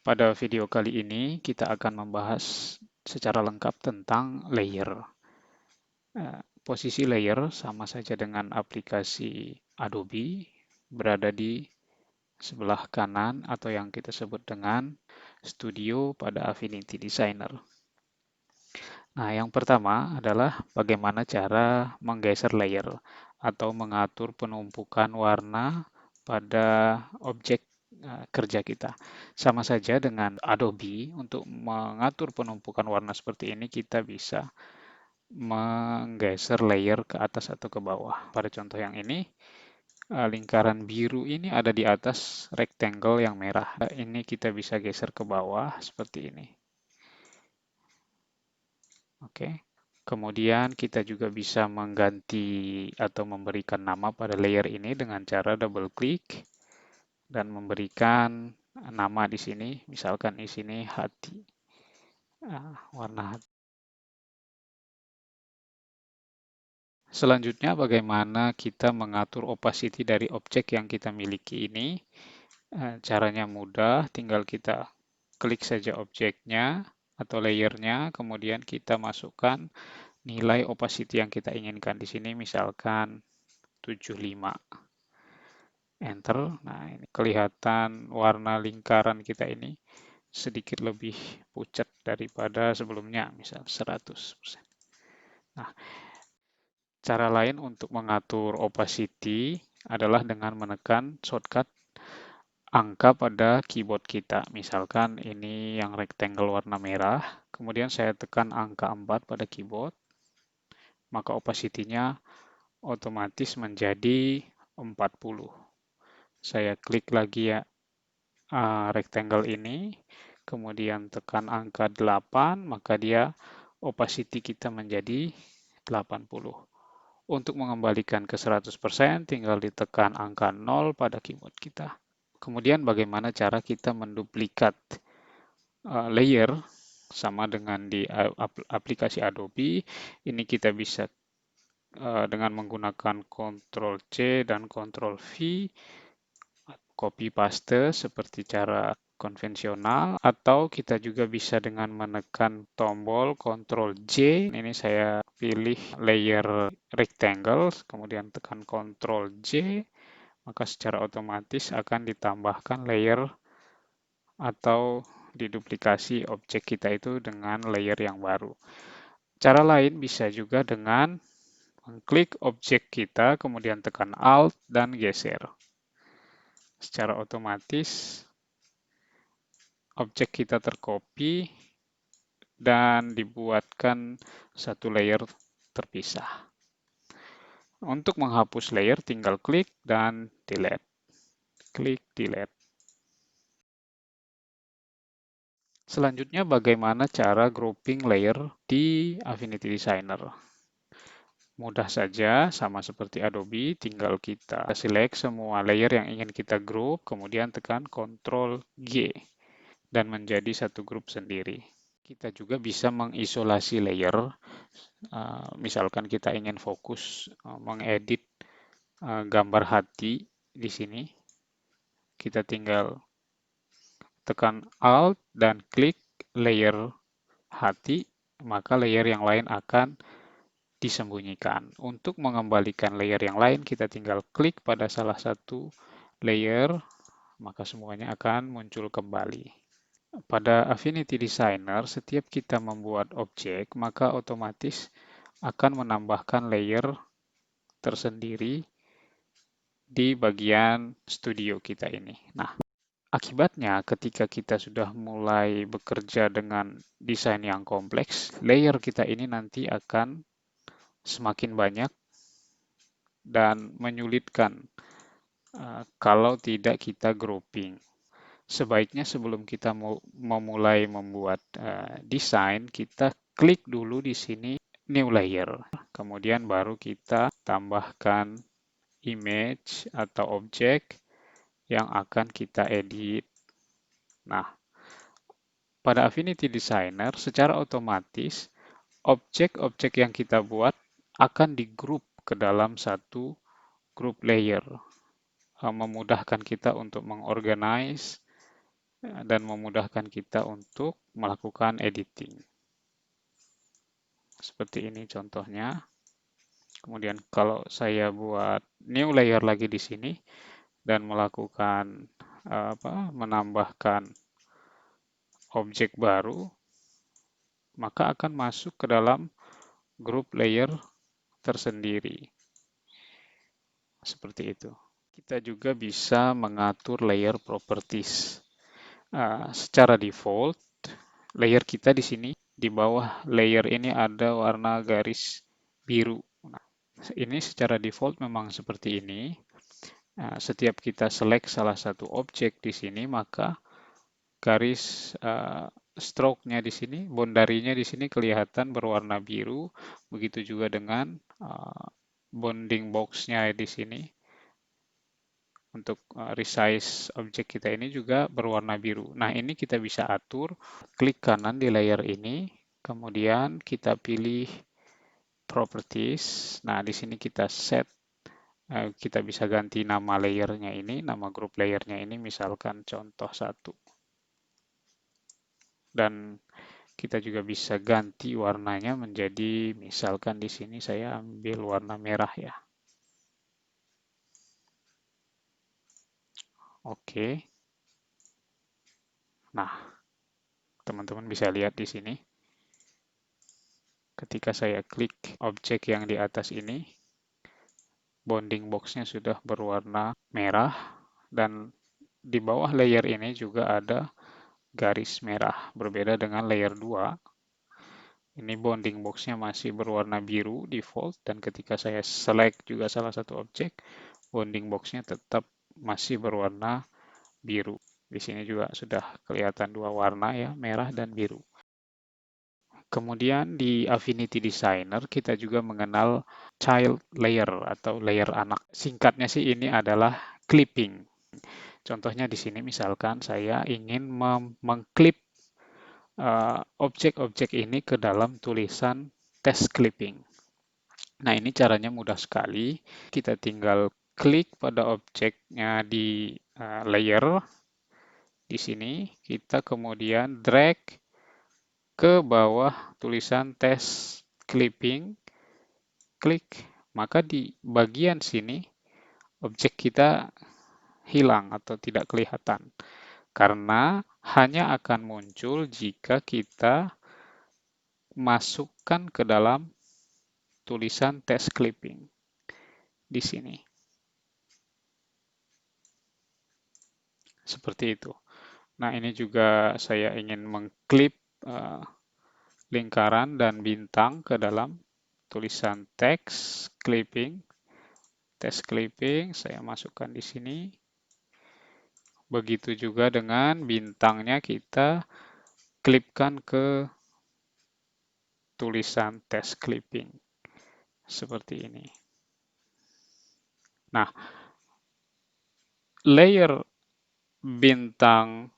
Pada video kali ini kita akan membahas secara lengkap tentang layer. Posisi layer sama saja dengan aplikasi Adobe berada di sebelah kanan atau yang kita sebut dengan Studio pada Affinity Designer. Nah, yang pertama adalah bagaimana cara menggeser layer atau mengatur penumpukan warna pada objek kerja kita. Sama saja dengan Adobe, untuk mengatur penumpukan warna seperti ini, kita bisa menggeser layer ke atas atau ke bawah. Pada contoh yang ini, lingkaran biru ini ada di atas rectangle yang merah. Ini kita bisa geser ke bawah seperti ini. Oke. Kemudian kita juga bisa mengganti atau memberikan nama pada layer ini dengan cara double klik dan memberikan nama di sini, misalkan di sini hati, warna hati. Selanjutnya, bagaimana kita mengatur opacity dari objek yang kita miliki ini? Caranya mudah, tinggal kita klik saja objeknya atau layernya, kemudian kita masukkan nilai opacity yang kita inginkan di sini, misalkan 75. Enter. Nah, ini kelihatan warna lingkaran kita ini sedikit lebih pucat daripada sebelumnya, misal 100%. Nah, cara lain untuk mengatur opacity adalah dengan menekan shortcut angka pada keyboard kita. Misalkan ini yang rectangle warna merah, kemudian saya tekan angka 4 pada keyboard, maka opacity-nya otomatis menjadi 40. Saya klik lagi ya rectangle ini, kemudian tekan angka 8, maka dia opacity kita menjadi 80. Untuk mengembalikan ke 100%, tinggal ditekan angka 0 pada keyboard kita. Kemudian bagaimana cara kita menduplikat layer sama dengan di aplikasi Adobe. Ini kita bisa dengan menggunakan Ctrl C dan Ctrl V, copy paste seperti cara konvensional, atau kita juga bisa dengan menekan tombol Ctrl J. Ini saya pilih layer rectangle, kemudian tekan Ctrl J, maka secara otomatis akan ditambahkan layer atau diduplikasi objek kita itu dengan layer yang baru. Cara lain bisa juga dengan mengklik objek kita, kemudian tekan Alt dan geser. Secara otomatis objek kita tercopy dan dibuatkan satu layer terpisah. Untuk menghapus layer, tinggal klik dan delete. Klik delete. Selanjutnya, bagaimana cara grouping layer di Affinity Designer? Mudah saja, sama seperti Adobe, tinggal kita select semua layer yang ingin kita group, kemudian tekan Ctrl G dan menjadi satu grup sendiri. Kita juga bisa mengisolasi layer, misalkan kita ingin fokus mengedit gambar hati di sini, kita tinggal tekan Alt dan klik layer hati, maka layer yang lain akan disembunyikan. Untuk mengembalikan layer yang lain, kita tinggal klik pada salah satu layer, maka semuanya akan muncul kembali. Pada Affinity Designer, setiap kita membuat objek, maka otomatis akan menambahkan layer tersendiri di bagian studio kita ini. Nah, akibatnya ketika kita sudah mulai bekerja dengan desain yang kompleks, layer kita ini nanti akan semakin banyak dan menyulitkan kalau tidak kita grouping. Sebaiknya sebelum kita memulai membuat desain, kita klik dulu di sini New Layer. Kemudian baru kita tambahkan image atau objek yang akan kita edit. Nah, pada Affinity Designer secara otomatis objek-objek yang kita buat akan digroup ke dalam satu group layer, memudahkan kita untuk mengorganize dan memudahkan kita untuk melakukan editing. Seperti ini contohnya. Kemudian kalau saya buat new layer lagi di sini dan melakukan menambahkan objek baru, maka akan masuk ke dalam grup layer tersendiri. Seperti itu. Kita juga bisa mengatur layer properties. Secara default, layer kita di sini, di bawah layer ini ada warna garis biru. Nah, ini secara default memang seperti ini. Setiap kita select salah satu objek di sini, maka garis stroke-nya di sini, boundary-nya di sini kelihatan berwarna biru. Begitu juga dengan bounding box-nya di sini. Untuk resize objek kita ini juga berwarna biru. Nah, ini kita bisa atur. Klik kanan di layer ini, kemudian kita pilih properties. Nah, di sini kita set, kita bisa ganti nama layernya ini, nama grup layernya ini, misalkan contoh 1. Dan kita juga bisa ganti warnanya menjadi, misalkan di sini saya ambil warna merah ya. Oke. Nah, teman-teman bisa lihat di sini. Ketika saya klik objek yang di atas ini, bounding box-nya sudah berwarna merah, dan di bawah layer ini juga ada garis merah, berbeda dengan layer 2. Ini bounding box-nya masih berwarna biru default, dan ketika saya select juga salah satu objek, bounding box-nya tetap masih berwarna biru. Di sini juga sudah kelihatan dua warna ya, merah dan biru. Kemudian di Affinity Designer kita juga mengenal child layer atau layer anak. Singkatnya sih ini adalah clipping. Contohnya di sini misalkan saya ingin mengklip objek-objek ini ke dalam tulisan test clipping. Nah, ini caranya mudah sekali. Kita tinggal klik pada objeknya di layer. Di sini kita kemudian drag ke bawah tulisan test clipping, klik, maka di bagian sini objek kita hilang atau tidak kelihatan. Karena hanya akan muncul jika kita masukkan ke dalam tulisan test clipping di sini. Seperti itu. Nah, ini juga saya ingin mengklip lingkaran dan bintang ke dalam tulisan teks clipping. Test clipping saya masukkan di sini. Begitu juga dengan bintangnya kita klipkan ke tulisan test clipping. Seperti ini. Nah, layer bintang,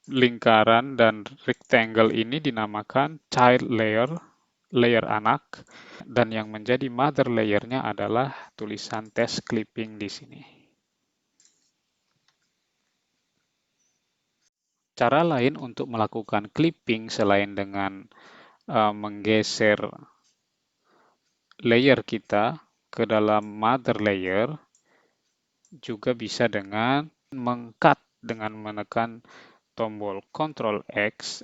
lingkaran, dan rectangle ini dinamakan child layer, layer anak, dan yang menjadi mother layernya adalah tulisan test clipping di sini. Cara lain untuk melakukan clipping selain dengan menggeser layer kita ke dalam mother layer, juga bisa dengan meng-cut dengan menekan tombol Ctrl X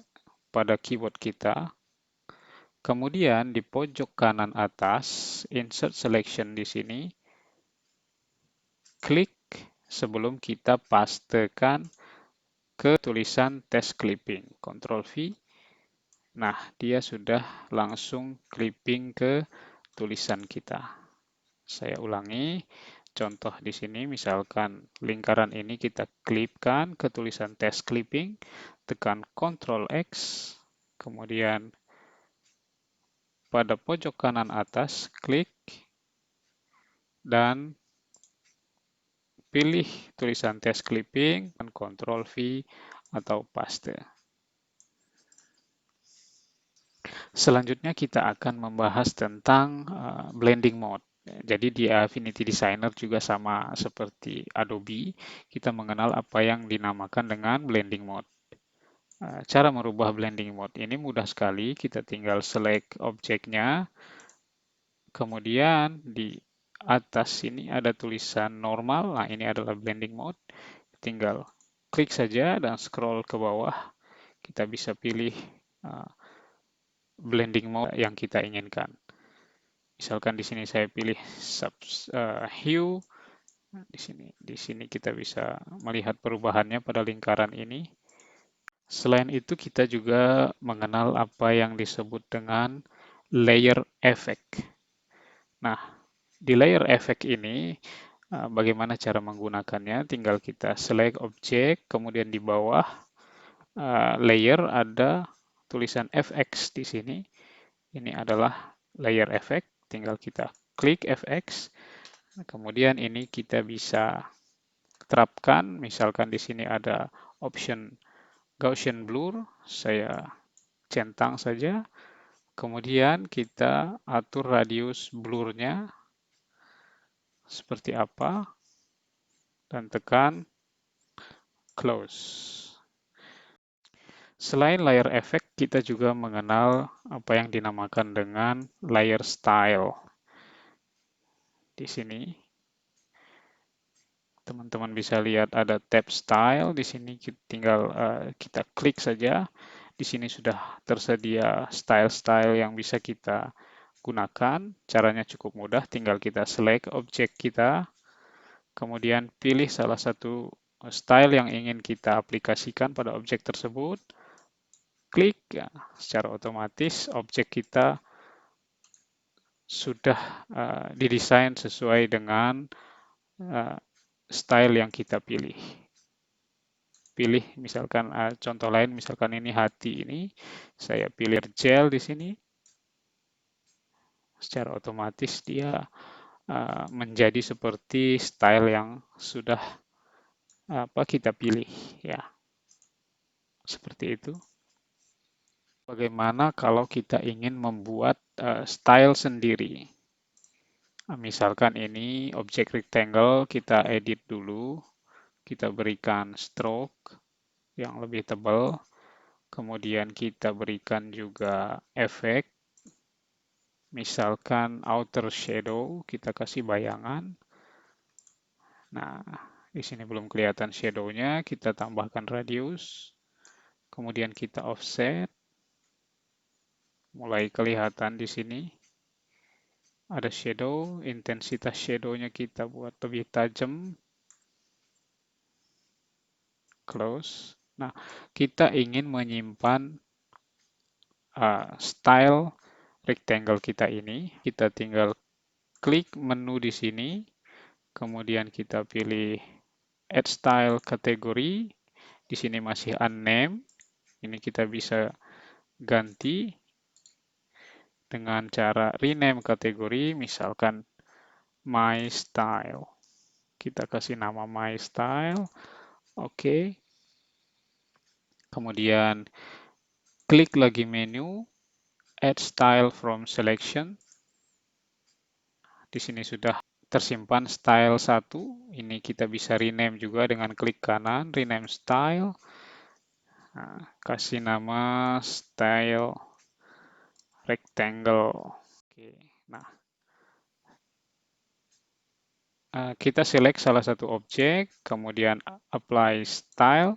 pada keyboard kita. Kemudian di pojok kanan atas, Insert Selection di sini, klik sebelum kita pastekan ke tulisan test clipping. Ctrl V. Nah, dia sudah langsung clipping ke tulisan kita. Saya ulangi. Contoh di sini, misalkan lingkaran ini kita klipkan ke tulisan test clipping, tekan Ctrl X, kemudian pada pojok kanan atas, klik, dan pilih tulisan test clipping, dan Ctrl V atau paste. Selanjutnya kita akan membahas tentang blending mode. Jadi di Affinity Designer juga sama seperti Adobe, kita mengenal apa yang dinamakan dengan blending mode. Cara merubah blending mode ini mudah sekali, kita tinggal select objeknya, kemudian di atas sini ada tulisan normal, nah ini adalah blending mode, tinggal klik saja dan scroll ke bawah, kita bisa pilih blending mode yang kita inginkan. Misalkan di sini saya pilih hue, di sini kita bisa melihat perubahannya pada lingkaran ini. Selain itu kita juga mengenal apa yang disebut dengan layer effect. Nah, di layer effect ini bagaimana cara menggunakannya? Tinggal kita select objek, kemudian di bawah layer ada tulisan FX di sini. Ini adalah layer effect, tinggal kita klik FX. Kemudian ini kita bisa terapkan, misalkan di sini ada option Gaussian blur, saya centang saja. Kemudian kita atur radius blurnya seperti apa dan tekan close. Selain layer effect, kita juga mengenal apa yang dinamakan dengan layer style. Di sini teman-teman bisa lihat ada tab style. Di sini tinggal kita klik saja. Di sini sudah tersedia style-style yang bisa kita gunakan. Caranya cukup mudah, tinggal kita select objek kita, kemudian pilih salah satu style yang ingin kita aplikasikan pada objek tersebut. Klik, ya, secara otomatis objek kita sudah didesain sesuai dengan style yang kita pilih. Pilih misalkan contoh lain, misalkan ini hati ini, saya pilih gel di sini. Secara otomatis dia menjadi seperti style yang sudah kita pilih, ya. Seperti itu. Bagaimana kalau kita ingin membuat style sendiri? Misalkan ini objek rectangle, kita edit dulu. Kita berikan stroke yang lebih tebal. Kemudian kita berikan juga efek. Misalkan outer shadow, kita kasih bayangan. Nah, di sini belum kelihatan shadow-nya, kita tambahkan radius. Kemudian kita offset. Mulai kelihatan di sini. Ada shadow, intensitas shadow-nya kita buat lebih tajam. Close. Nah, kita ingin menyimpan style rectangle kita ini. Kita tinggal klik menu di sini. Kemudian kita pilih Add Style Category. Di sini masih unnamed. Ini kita bisa ganti dengan cara rename kategori, misalkan My Style. Kita kasih nama My Style. Oke. Kemudian klik lagi menu, Add Style from Selection. Di sini sudah tersimpan style 1. Ini kita bisa rename juga dengan klik kanan, rename style. Nah, kasih nama style rectangle. Oke, nah kita select salah satu objek, kemudian apply style.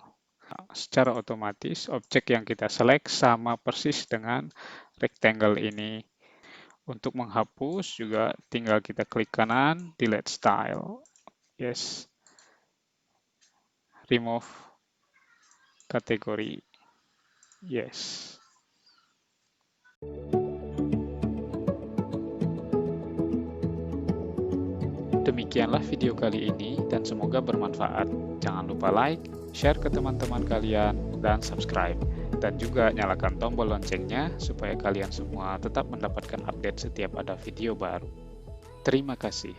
Secara otomatis objek yang kita select sama persis dengan rectangle ini. Untuk menghapus juga tinggal kita klik kanan, delete style. Yes. Remove kategori. Yes. Demikianlah video kali ini dan semoga bermanfaat. Jangan lupa like, share ke teman-teman kalian, dan subscribe. Dan juga nyalakan tombol loncengnya supaya kalian semua tetap mendapatkan update setiap ada video baru. Terima kasih.